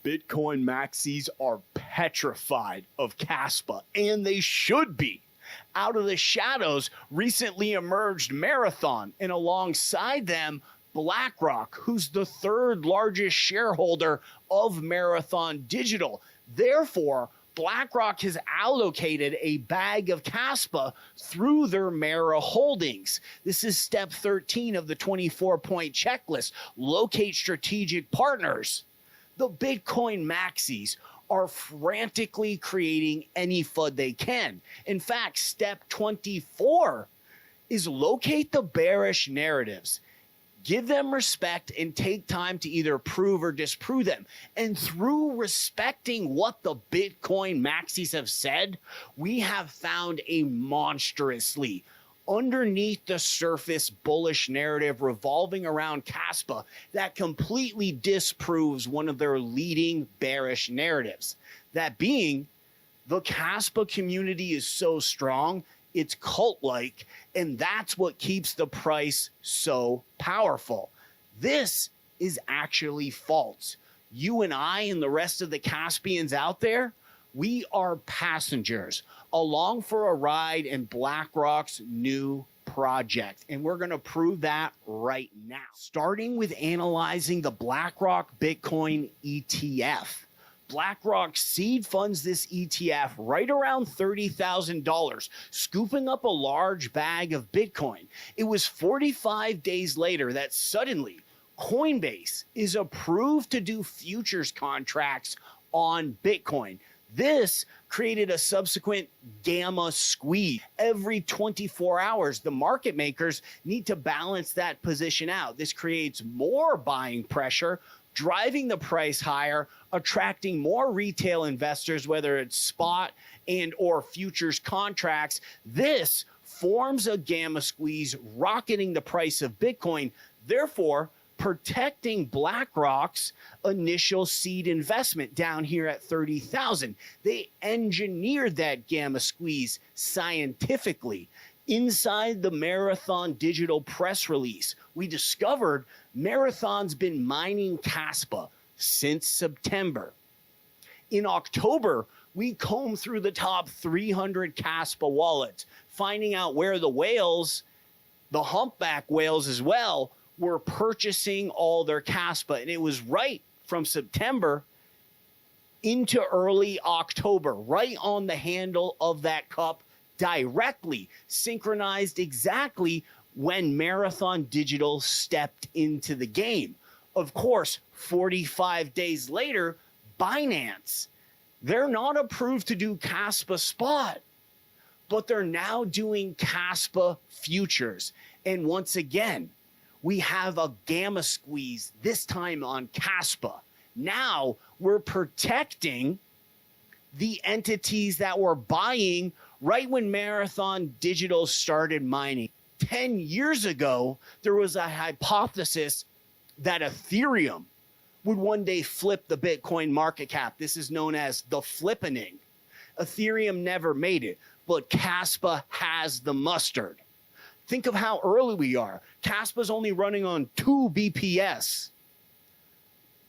Bitcoin maxis are petrified of Kaspa, and they should be. Out of the shadows recently emerged Marathon, and alongside them, BlackRock, who's the third largest shareholder of Marathon Digital. Therefore, BlackRock has allocated a bag of Kaspa through their Mara holdings. This is step 13 of the 24-point checklist. Locate strategic partners. The Bitcoin maxis are frantically creating any FUD they can. In fact, step 24 is locate the bearish narratives. Give them respect and take time to either prove or disprove them. And through respecting what the Bitcoin maxis have said, we have found a monstrously underneath the surface bullish narrative revolving around Kaspa that completely disproves one of their leading bearish narratives. That being, the Kaspa community is so strong, it's cult-like, and that's what keeps the price so powerful. This is actually false. You and I and the rest of the Caspians out there, we are passengers along for a ride in BlackRock's new project, and we're going to prove that right now. Starting with analyzing the BlackRock Bitcoin ETF. BlackRock seed funds this ETF right around $30,000, scooping up a large bag of Bitcoin. It was 45 days later that suddenly Coinbase is approved to do futures contracts on Bitcoin. This created a subsequent gamma squeeze. Every 24 hours, the market makers need to balance that position out. This creates more buying pressure, driving the price higher, attracting more retail investors, whether it's spot and or futures contracts. This forms a gamma squeeze, rocketing the price of Bitcoin, therefore protecting BlackRock's initial seed investment down here at 30,000. They engineered that gamma squeeze scientifically. Inside the Marathon Digital press release, we discovered Marathon's been mining Kaspa since September. In October, we combed through the top 300 Kaspa wallets, finding out where the whales, the humpback whales as well, were purchasing all their Kaspa. And it was right from September into early October, right on the handle of that cup, directly synchronized exactly when Marathon Digital stepped into the game. Of course, 45 days later, Binance, they're not approved to do Kaspa spot, but they're now doing Kaspa futures. And once again, we have a gamma squeeze, this time on Kaspa. Now we're protecting the entities that were buying right when Marathon Digital started mining. 10 years ago, there was a hypothesis that Ethereum would one day flip the Bitcoin market cap. This is known as the flippening. Ethereum never made it, but Kaspa has the mustard. Think of how early we are. Kaspa's only running on 2 BPS.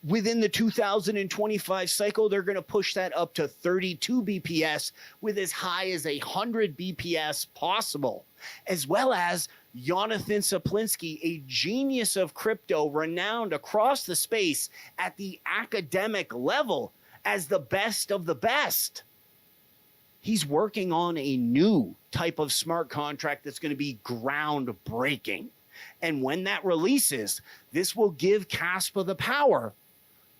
Within the 2025 cycle, they're going to push that up to 32 BPS with as high as 100 BPS possible, as well as Jonathan Slinsky, a genius of crypto renowned across the space at the academic level as the best of the best. He's working on a new type of smart contract that's going to be groundbreaking. And when that releases, this will give Kaspa the power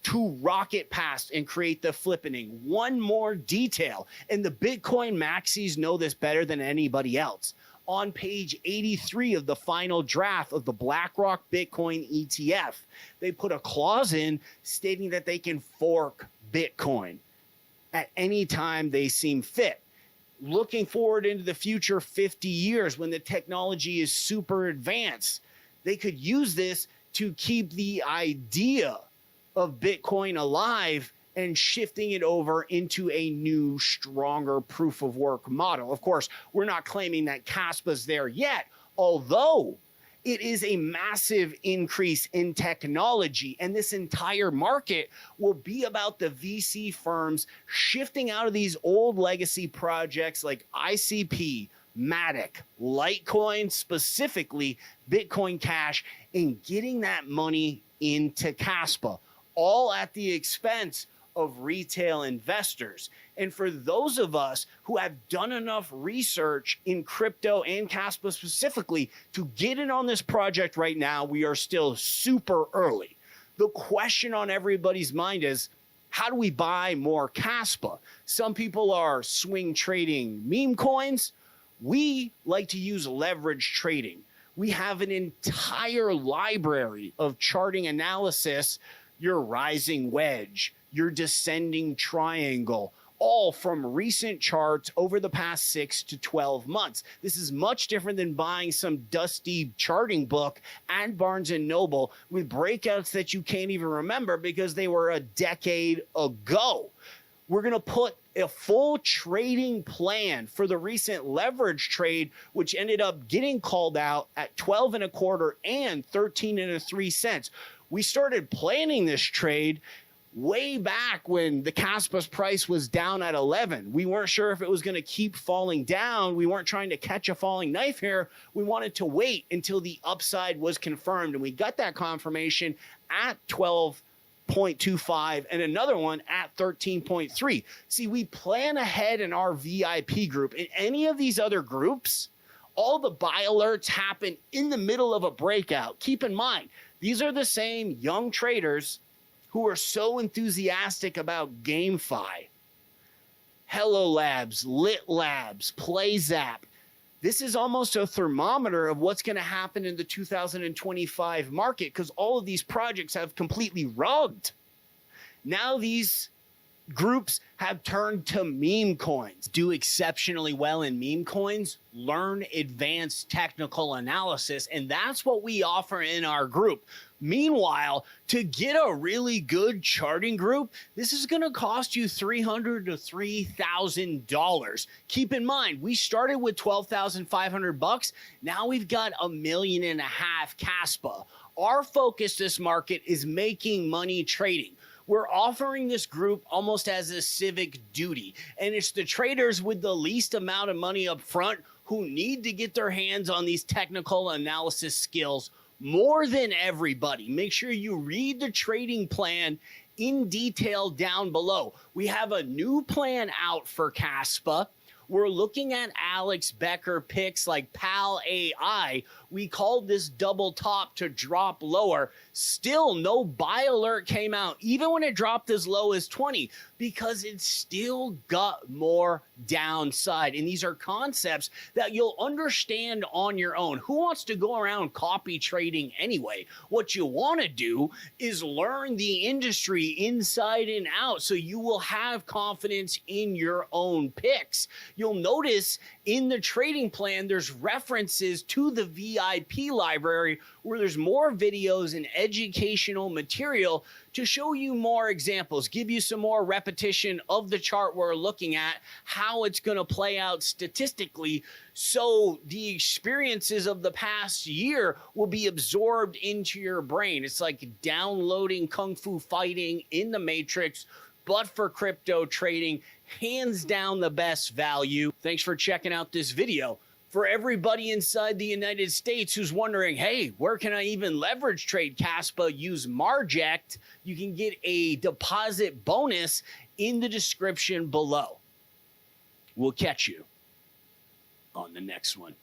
to rocket past and create the flippening. One more detail, and the Bitcoin maxis know this better than anybody else. On page 83 of the final draft of the BlackRock Bitcoin ETF, they put a clause in stating that they can fork Bitcoin at any time they seem fit. Looking forward into the future 50 years when the technology is super advanced, they could use this to keep the idea of Bitcoin alive and shifting it over into a new, stronger proof of work model. Of course, we're not claiming that Kaspa's there yet, although It is a massive increase in technology, and this entire market will be about the VC firms shifting out of these old legacy projects like ICP, Matic, Litecoin, specifically Bitcoin Cash, and getting that money into Kaspa, all at the expense of retail investors. And for those of us who have done enough research in crypto and Kaspa specifically to get in on this project right now, we are still super early. The question on everybody's mind is, how do we buy more Kaspa? Some people are swing trading meme coins. We like to use leverage trading. We have an entire library of charting analysis, your rising wedge, your descending triangle, all from recent charts over the past 6 to 12 months. This is much different than buying some dusty charting book at Barnes & Noble with breakouts that you can't even remember because they were a decade ago. We're going to put a full trading plan for the recent leverage trade, which ended up getting called out at 12 and a quarter and 13 and 3 cents. We started planning this trade way back when the Kaspa's price was down at 11. We weren't sure if it was going to keep falling down. We weren't trying to catch a falling knife here. We wanted to wait until the upside was confirmed, and we got that confirmation at 12.25 and another one at 13.3. See, we plan ahead in our VIP group. In any of these other groups, all the buy alerts happen in the middle of a breakout. Keep in mind, these are the same young traders who are so enthusiastic about GameFi, Hello Labs, Lit Labs, PlayZap. This is almost a thermometer of what's going to happen in the 2025 market because all of these projects have completely rugged. Now these groups have turned to meme coins. Do exceptionally well in meme coins, learn advanced technical analysis, and that's what we offer in our group. Meanwhile, to get a really good charting group, this is going to cost you $300 to $3,000. Keep in mind, we started with $12,500. Now we've got $1.5 million Kaspa. Our focus this market is making money trading. We're offering this group almost as a civic duty, and it's the traders with the least amount of money up front who need to get their hands on these technical analysis skills more than everybody. Make sure you read the trading plan in detail down below. We have a new plan out for Kaspa. We're looking at Alex Becker picks like Pal AI. We called this double top to drop lower. Still, no buy alert came out, even when it dropped as low as 20, because it still got more downside. And these are concepts that you'll understand on your own. Who wants to go around copy trading anyway? What you want to do is learn the industry inside and out so you will have confidence in your own picks. You'll notice in the trading plan, there's references to the VIP library where there's more videos and educational material to show you more examples, give you some more repetition of the chart we're looking at, how it's going to play out statistically, so the experiences of the past year will be absorbed into your brain. It's like downloading Kung Fu Fighting in the Matrix, but for crypto trading. Hands down the best value. Thanks for checking out this video. For everybody inside the United States who's wondering, hey, where can I even leverage trade Kaspa? Use Margex. You can get a deposit bonus in the description below. We'll catch you on the next one.